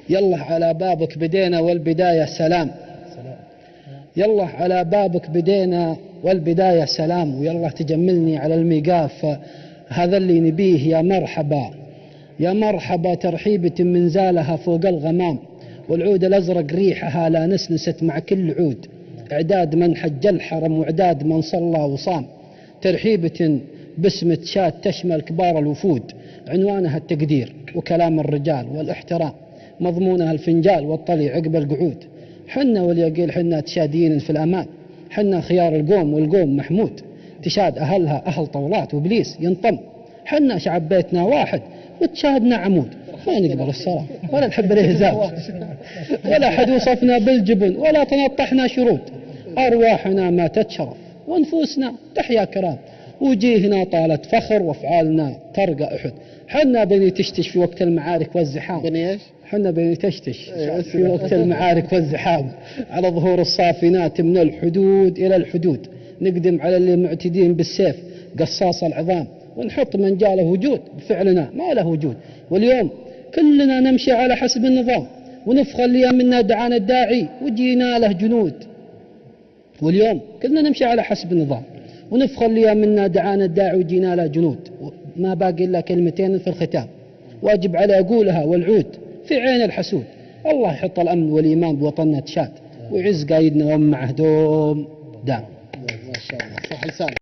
يلا على بابك بدينا والبداية سلام. يلا على بابك بدينا والبداية سلام، ويلا تجملني على الميقاف هذا اللي نبيه. يا مرحبا يا مرحبا ترحيبة من زالها فوق الغمام، والعود الأزرق ريحها لا نسنست مع كل عود. إعداد من حج الحرم وإعداد من صلى وصام، ترحيبة باسمة شات تشمل كبار الوفود. عنوانها التقدير وكلام الرجال والاحترام، مضمونها الفنجال والطلي عقب القعود. حنا واليقيل حنا تشادين في الأمان، حنا خيار القوم والقوم محمود. تشاد أهلها أهل طولات وإبليس ينطم، حنا شعب بيتنا واحد وتشادنا عمود. ما نقبل الصلاة ولا نحب الإهزاء، ولا حد وصفنا بالجبن ولا تنطحنا شرود. أرواحنا ما تتشرف ونفوسنا تحيا كرام، وجيهنا طالت فخر وافعالنا ترقى أحد. حنا بني تشتش في وقت المعارك والزحام. بني ايش؟ حنا بني تشتش في وقت المعارك والزحام، على ظهور الصافنات من الحدود إلى الحدود. نقدم على اللي معتدين بالسيف قصاص العظام، ونحط من جاله وجود بفعلنا ما له وجود. واليوم كلنا نمشي على حسب النظام، ونفخر لي منا دعانا الداعي وجينا له جنود. واليوم كلنا نمشي على حسب النظام، ونفخر لي منا دعانا الداعي وجينا له جنود. ما باقي إلا كلمتين في الختام واجب على أقولها والعود في عين الحسود. الله يحط الأمن والإيمان بوطننا تشاد، ويعز قايدنا ومعه دوم دام. ما شاء الله صح لسان.